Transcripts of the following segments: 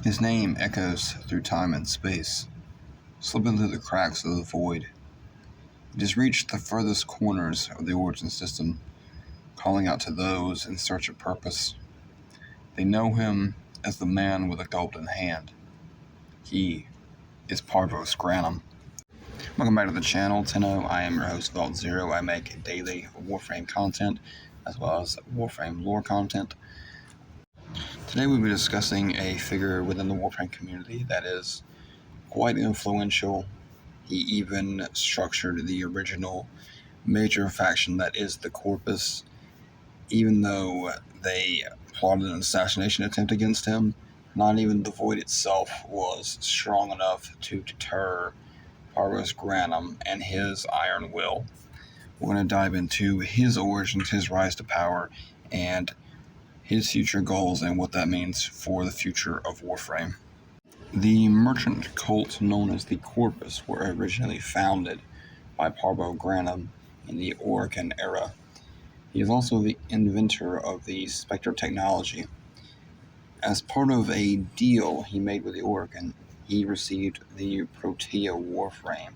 His name echoes through time and space, slipping through the cracks of the void. It has reached the furthest corners of the origin system, calling out to those in search of purpose. They know him as the man with a golden hand. He is Parvos Granum. Welcome back to the channel, Tenno. I am your host, Vault Zero. I make daily Warframe content, as well as Warframe lore content. Today we'll be discussing a figure within the Warframe community that is quite influential. He even structured the original major faction that is the Corpus. Even though they plotted an assassination attempt against him, not even the Void itself was strong enough to deter Parvos Granum and his iron will. We're going to dive into his origins, his rise to power, and his future goals and what that means for the future of Warframe. The merchant cult known as the Corpus were originally founded by Parvos Granum in the Orokin era. He is also the inventor of the Specter technology. As part of a deal he made with the Orokin, he received the Protea Warframe,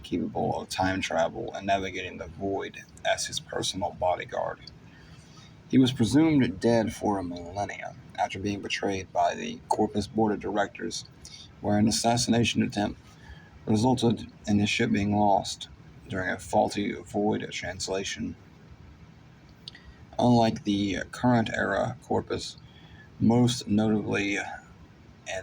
capable of time travel and navigating the void, as his personal bodyguard. He was presumed dead for a millennia after being betrayed by the Corpus board of directors, where an assassination attempt resulted in his ship being lost during a faulty void translation. Unlike the current era Corpus, most notably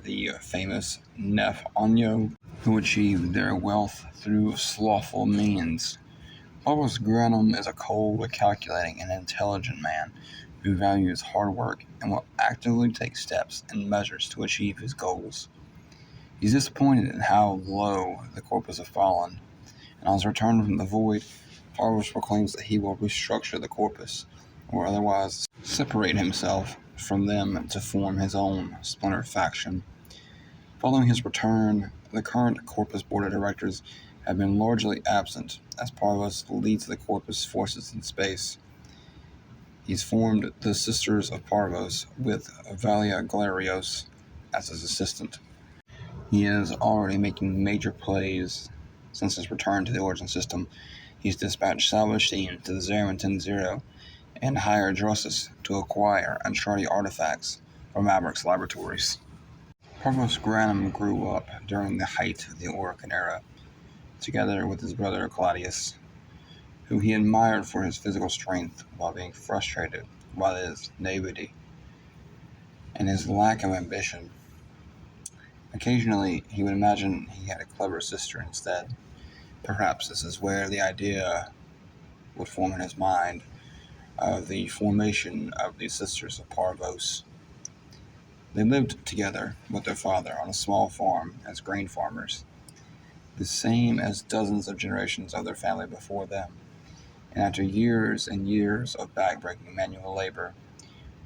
the famous Nef Anyo, who achieved their wealth through slothful means, Parvos Granum is a cold, calculating, and intelligent man who values hard work and will actively take steps and measures to achieve his goals. He's disappointed in how low the Corpus have fallen, and on his return from the Void, Parvos proclaims that he will restructure the Corpus, or otherwise separate himself from them to form his own splinter faction. Following his return, the current Corpus board of directors have been largely absent as Parvos leads the Corpus forces in space. He's formed the Sisters of Parvos with Valia Galerios as his assistant. He is already making major plays since his return to the Origin system. He's dispatched salvage teams to the 010 and hired Drossus to acquire Uncharted artifacts from Maverick's laboratories. Parvos Granum grew up during the height of the Orokin era, together with his brother Claudius, who he admired for his physical strength while being frustrated by his naivety and his lack of ambition. Occasionally, he would imagine he had a clever sister instead. Perhaps this is where the idea would form in his mind of the formation of the Sisters of Parvos. They lived together with their father on a small farm as grain farmers, the same as dozens of generations of their family before them. And after years and years of backbreaking manual labor,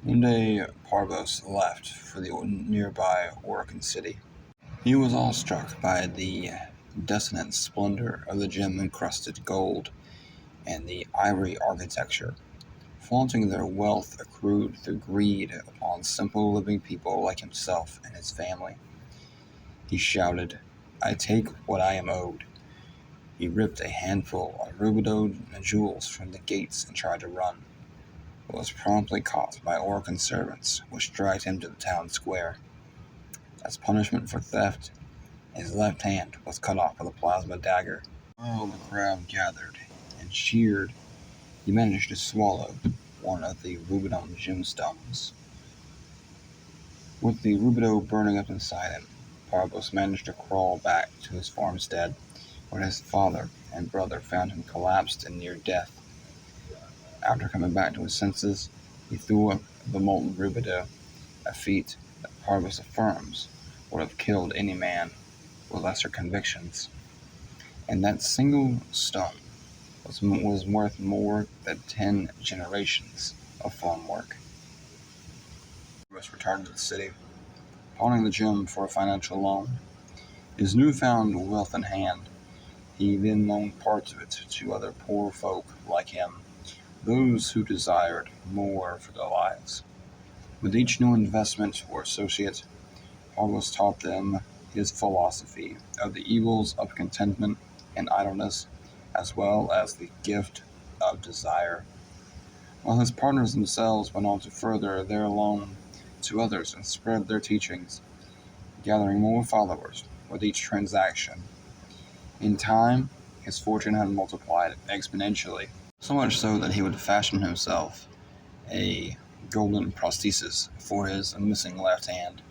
one day Parvos left for the nearby Orokin city. He was awestruck by the dissonant splendor of the gem-encrusted gold and the ivory architecture, flaunting their wealth accrued through greed upon simple living people like himself and his family. He shouted, "I take what I am owed." He ripped a handful of rubidoed jewels from the gates and tried to run, but was promptly caught by Orokin servants, which dragged him to the town square. As punishment for theft, his left hand was cut off with a plasma dagger. While the crowd gathered and cheered, he managed to swallow one of the rubidoed gemstones. With the rubido burning up inside him, Parvos managed to crawl back to his farmstead, where his father and brother found him collapsed and near death. After coming back to his senses, he threw up the molten rubido, a feat that Parvos affirms would have killed any man with lesser convictions. And that single stone was worth more than 10 generations of farm work. Parvos returned to the city, pawning the gem for a financial loan. His newfound wealth in hand, he then loaned parts of it to other poor folk like him, those who desired more for their lives. With each new investment or associate, Parvos taught them his philosophy of the evils of contentment and idleness, as well as the gift of desire, while his partners themselves went on to further their loan to others and spread their teachings, gathering more followers with each transaction. In time, his fortune had multiplied exponentially, so much so that he would fashion himself a golden prosthesis for his missing left hand.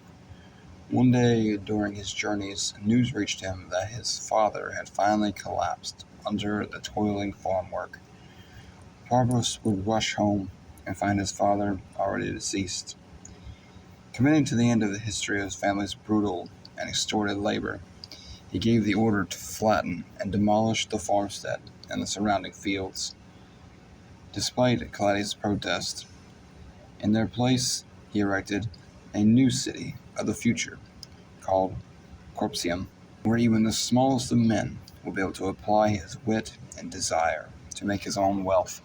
One day during his journeys, news reached him that his father had finally collapsed under the toiling farm work. Parvos would rush home and find his father already deceased. Committing to the end of the history of his family's brutal and extorted labor, he gave the order to flatten and demolish the farmstead and the surrounding fields. Despite Caladi's protest, in their place he erected a new city of the future called Corpsium, where even the smallest of men will be able to apply his wit and desire to make his own wealth.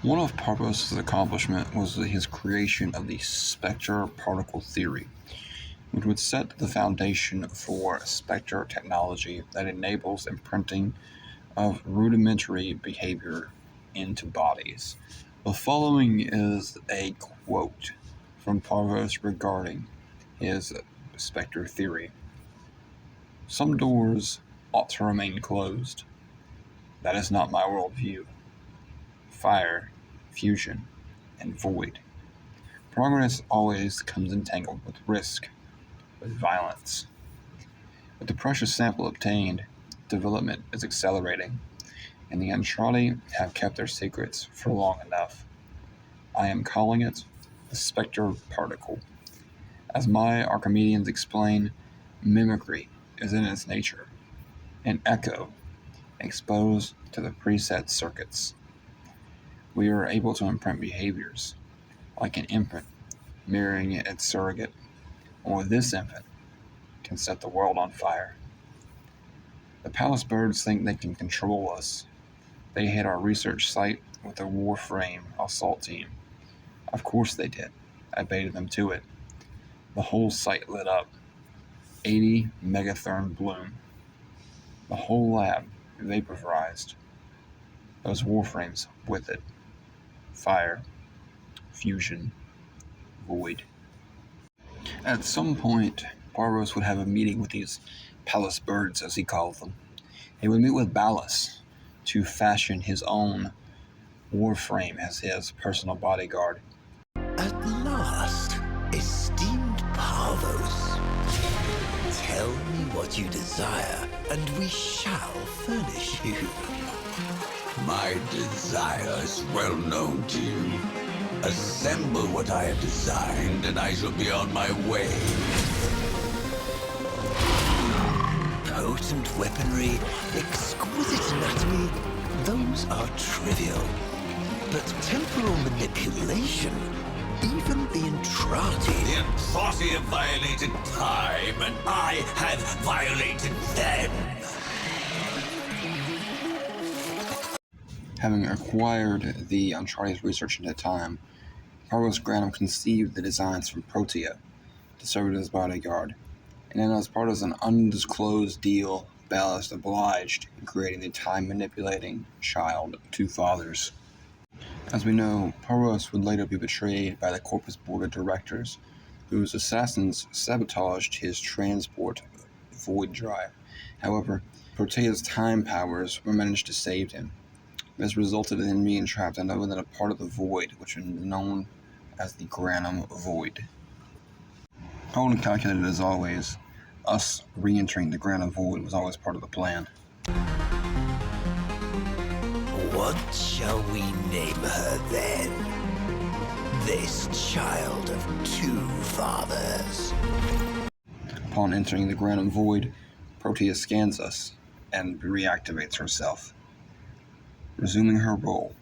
One of Parvos' accomplishments was his creation of the Specter particle theory, which would set the foundation for Specter technology that enables imprinting of rudimentary behavior into bodies. The following is a quote from Parvos regarding his Specter theory. "Some doors ought to remain closed. That is not my worldview. Fire, fusion, and void. Progress always comes entangled with risk, with violence. With the precious sample obtained, development is accelerating, and the Andrade have kept their secrets for long enough. I am calling it the Specter particle. As my Archimedeans explain, mimicry is in its nature, an echo exposed to the preset circuits. We are able to imprint behaviors, like an infant mirroring its surrogate, or this infant can set the world on fire. The palace birds think they can control us. They hit our research site with a Warframe assault team. Of course they did. I baited them to it. The whole site lit up. 80 megatherm bloom. The whole lab vaporized. Those Warframes with it. Fire, fusion, void." At some point, Parvos would have a meeting with these palace birds, as he called them. He would meet with Ballas to fashion his own Warframe as his personal bodyguard. "At last, esteemed Parvos, tell me what you desire, and we shall furnish you." "My desire is well known to you. Assemble what I have designed, and I shall be on my way." Potent weaponry, exquisite anatomy, those are trivial. But temporal manipulation, even the Entrati... The Entrati have violated time, and I have violated them. Having acquired the Andrade's research into time, Parvos Granum conceived the designs from Protea to serve as his bodyguard, and then as part of an undisclosed deal, Ballas obliged in creating the time-manipulating child of two fathers. As we know, Parvos would later be betrayed by the Corpus Board of Directors, whose assassins sabotaged his transport void drive. However, Protea's time powers were managed to save him. This resulted in him being trapped in a part of the void, which was known as the Granum Void. Cold and calculated as always, us re-entering the Granum Void was always part of the plan. What shall we name her then? This child of two fathers. Upon entering the Granum Void, Protea scans us and reactivates herself, resuming her role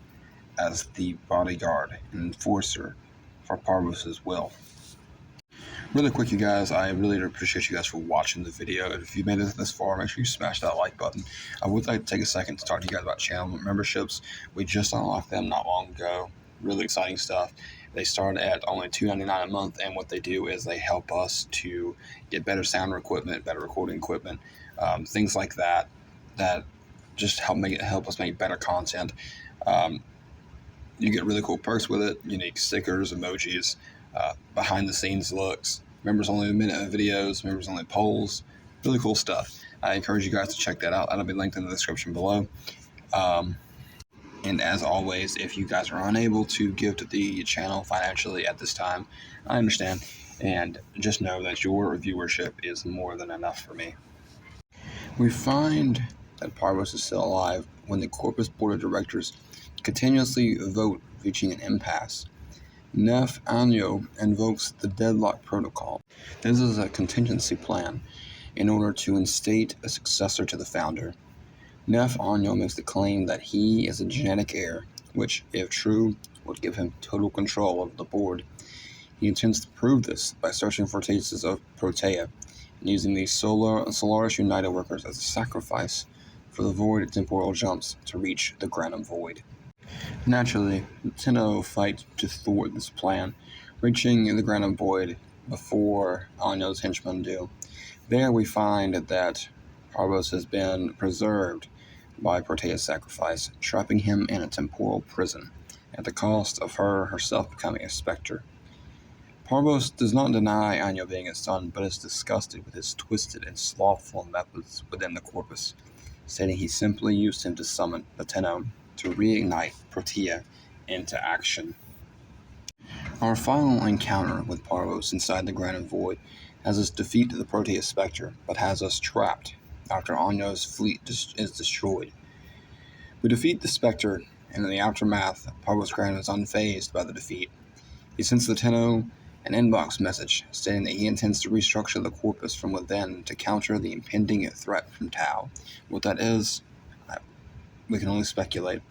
as the bodyguard and enforcer for Parvos' will. Really quick, you guys, I really appreciate you guys for watching the video. If you made it this far, make sure you smash that like button. I would like to take a second to talk to you guys about channel memberships. We just unlocked them not long ago. Really exciting stuff. They start at only $2.99 a month, and what they do is they help us to get better sound equipment, better recording equipment, things like that, that just help us make better content. Um, you get really cool perks with it, unique stickers, emojis, behind the scenes looks, members only minute videos, members only polls, really cool stuff. I encourage you guys to check that out. That'll be linked in the description below. Um, and as always, if you guys are unable to give to the channel financially at this time, I understand. And just know that your viewership is more than enough for me. We find that Parvos is still alive when the Corpus Board of Directors continuously vote, reaching an impasse. Nef Anyo invokes the Deadlock Protocol. This is a contingency plan in order to instate a successor to the founder. Nef Anyo makes the claim that he is a genetic heir, which, if true, would give him total control of the board. He intends to prove this by searching for traces of Protea and using the Solaris United workers as a sacrifice for the void temporal jumps to reach the Granum Void. Naturally, the Tenno fight to thwart this plan, reaching the Granum Void before Anyo's henchmen do. There we find that Parvos has been preserved by Protea's sacrifice, trapping him in a temporal prison, at the cost of her herself becoming a Specter. Parvos does not deny Anyo being his son, but is disgusted with his twisted and slothful methods within the Corpus, stating he simply used him to summon the Tenno to reignite Protea into action. Our final encounter with Parvos inside the Granum Void has us defeat the Protea Specter, but has us trapped after Anyo's fleet is destroyed. We defeat the Specter, and in the aftermath, Parvos Granum is unfazed by the defeat. He sends the Tenno an inbox message stating that he intends to restructure the Corpus from within to counter the impending threat from Tau. What that is, we can only speculate.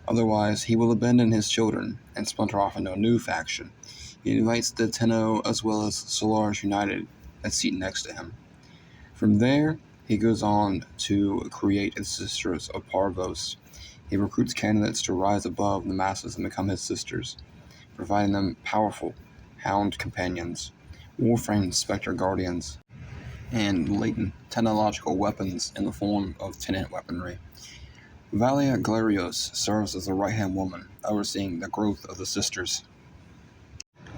Otherwise, he will abandon his children and splinter off into a new faction. He invites the Tenno as well as Solaris United that seat next to him. From there, he goes on to create the Sisters of Parvos. He recruits candidates to rise above the masses and become his sisters, providing them powerful Hound companions, Warframe Specter guardians, and latent technological weapons in the form of tenant weaponry. Valia Glarios serves as the right-hand woman, overseeing the growth of the sisters.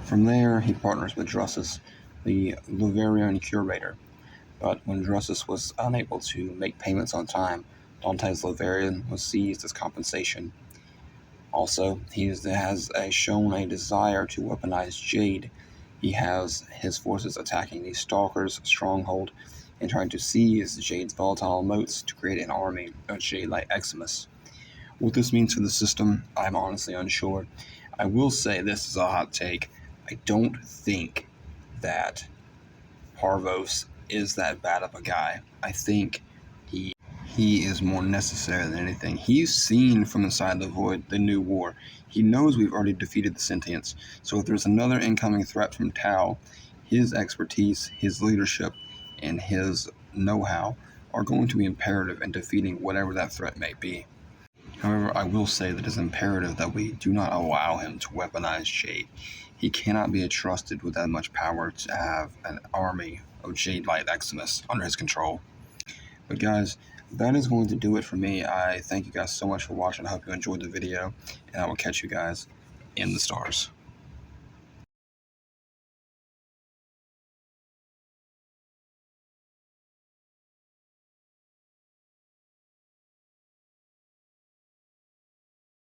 From there, he partners with Drusus, the Luverian curator, but when Drusus was unable to make payments on time, Dante's Luverian was seized as compensation. Also, he has shown a desire to weaponize Jade. He has his forces attacking the Stalker's stronghold and trying to seize Jade's volatile motes to create an army of Jade-like Eximus. What this means for the system, I'm honestly unsure. I will say this is a hot take. I don't think that Parvos is that bad of a guy. I think he is more necessary than anything. He's seen from inside the void the new war. He knows we've already defeated the sentients, so if there's another incoming threat from Tau, his expertise, his leadership, and his know-how are going to be imperative in defeating whatever that threat may be. However, I will say that it's imperative that we do not allow him to weaponize Jade. He cannot be entrusted with that much power to have an army of Jade-like Eximus under his control. But guys, that is going to do it for me. I thank you guys so much for watching. I hope you enjoyed the video, and I will catch you guys in the stars.